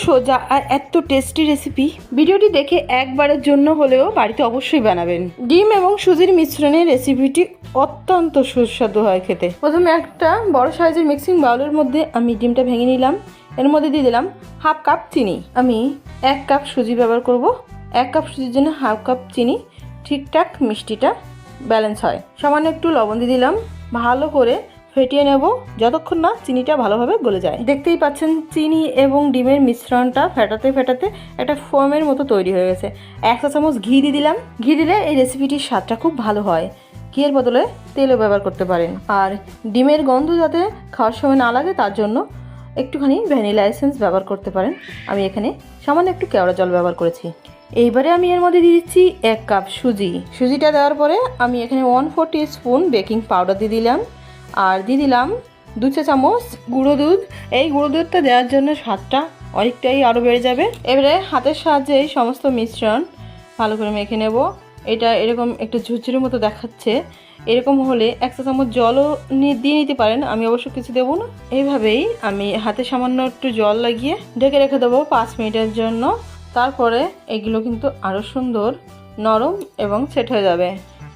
সোজা আর এত tasty recipe, ভিডিওটি দেখে একবারের জন্য হলেও বাড়িতে অবশ্যই বানাবেন। ডিম এবং সুজির মিশ্রণে রেসিপিটি অত্যন্ত সুস্বাদু হয় খেতে। প্রথমে একটা বড় সাইজের মিক্সিং বাউলের মধ্যে আমি ডিমটা ভেঙে নিলাম। এর মধ্যে দিয়ে দিলাম হাফ কাপ চিনি। আমি 1 কাপ সুজি ব্যবহার করব। 1 কাপ সুজির জন্য হাফ কাপ চিনি, ঠিকঠাক মিষ্টিটা ব্যালেন্স হয়। সামান্য একটু লবণ দিয়ে দিলাম, ভালো করে ফেটিয়ে নেব যতক্ষণ না চিনিটা ভালোভাবে গলে যায়। দেখতেই পাচ্ছেন চিনি এবং ডিমের মিশ্রণটা ফেটাতে ফেটাতে একটা ফোমের মতো তৈরি হয়ে গেছে। 1 চা চামচ ঘি দিয়ে দিলাম। ঘি দিলে এই রেসিপিটির স্বাদটা খুব ভালো হয়। ঘিয়ের বদলে তেলও ব্যবহার করতে পারেন। আর ডিমের গন্ধ যাতে খাওয়ার সময় না লাগে তার জন্য একটুখানি ভ্যানিলা এসেন্স ব্যবহার করতে পারেন। আমি এখানে সামান্য একটু কেওড়া জল ব্যবহার করেছি। এইবারে আমি এর মধ্যে দিয়ে দিচ্ছি 1 কাপ সুজি। সুজিটা দেওয়ার পরে আমি এখানে 1/4 টিস্পুন বেকিং পাউডার দিয়ে দিলাম। আর দিয়ে দিলাম 2 চা চামচ গুঁড়ো দুধ। এই গুঁড়ো দুধটা দেওয়ার জন্য স্বাদটা অনেকটাই আরও বেড়ে যাবে। এবারে হাতের সাহায্যে এই সমস্ত মিশ্রণ ভালো করে মেখে নেব। এটা এরকম একটু ঝুরঝুরের মতো দেখাচ্ছে, এরকম হলে 1 চা চামচ জলও দিয়ে নিতে পারেন। আমি অবশ্য কিছু দেবো না। এইভাবেই আমি হাতে সামান্য একটু জল লাগিয়ে ঢেকে রেখে দেবো 5 মিনিটের জন্য। তারপরে এগুলো কিন্তু আরও সুন্দর নরম এবং সেট হয়ে যাবে।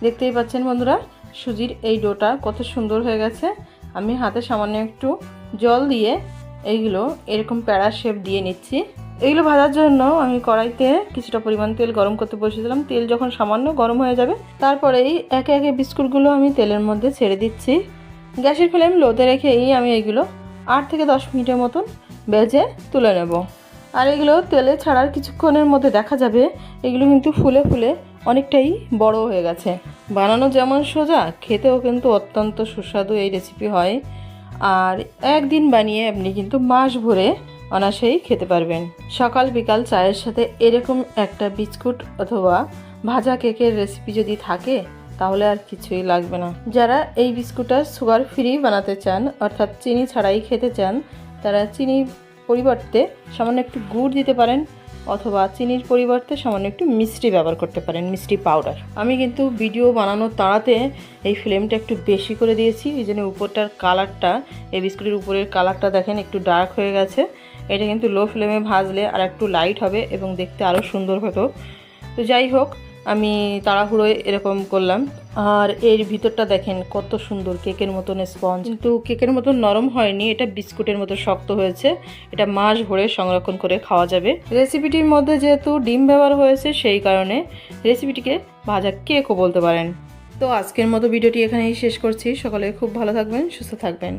দেখতেই পাচ্ছেন বন্ধুরা, সুজির এই ডোটা কত সুন্দর হয়ে গেছে। আমি হাতে সামান্য একটু জল দিয়ে এইগুলো এরকম প্যারা শেপ দিয়ে নিচ্ছি। এগুলো ভাজার জন্য আমি কড়াইতে কিছুটা পরিমাণ তেল গরম করতে বসিয়ে দিলাম। তেল যখন সামান্য গরম হয়ে যাবে তারপরেই একে একে বিস্কুটগুলো আমি তেলের মধ্যে ছেড়ে দিচ্ছি। গ্যাসের ফ্লেম লোতে রেখেই আমি এইগুলো 8 থেকে 10 মিনিটের মতন ভেজে তুলে নেব। আর এগুলো তেলে ছাড়ার কিছুক্ষণের মধ্যে দেখা যাবে এগুলো কিন্তু ফুলে ফুলে অনেকটাই বড় হয়ে গেছে। বানানো যেমন সোজা, খেতেও কিন্তু অত্যন্ত সুস্বাদু এই রেসিপি হয়। আর একদিন বানিয়ে আপনি কিন্তু মাস ভরে অনায়াসেই খেতে পারবেন। সকাল বিকাল চায়ের সাথে এরকম একটা বিস্কুট অথবা ভাজা কেকের রেসিপি যদি থাকে তাহলে আর কিছুই লাগবে না। যারা এই বিস্কুটটা সুগার ফ্রি বানাতে চান, অর্থাৎ চিনি ছাড়াই খেতে চান, তারা চিনির পরিবর্তে সামান্য একটু গুড় দিতে পারেন, অথবা চিনির পরিবর্তে সামান্য একটু মিষ্টি ব্যবহার করতে পারেন, মিষ্টি পাউডার। আমি কিন্তু ভিডিও বানানোর তাড়াতে এই ফ্লেমটা একটু বেশি করে দিয়েছি, এই জন্য উপরটার কালারটা, এই বিস্কুটের উপরের কালারটা দেখেন একটু ডার্ক হয়ে গেছে। এটা কিন্তু লো ফ্লেমে ভাজলে আর একটু লাইট হবে এবং দেখতে আরও সুন্দর হতো। তো যাই হোক, আমি তাড়াহুড়োয় এরকম করলাম। আর এর ভিতরটা দেখেন কত সুন্দর, কেকের মতন স্পঞ্জ, কিন্তু কেকের মতন নরম হয়নি, এটা বিস্কুটের মতো শক্ত হয়েছে। এটা মাস ভরে সংরক্ষণ করে খাওয়া যাবে। রেসিপিটির মধ্যে যেহেতু ডিম ব্যবহার হয়েছে সেই কারণে রেসিপিটিকে ভাজা কেকও বলতে পারেন। তো আজকের মতো ভিডিওটি এখানেই শেষ করছি। সকলে খুব ভালো থাকবেন, সুস্থ থাকবেন।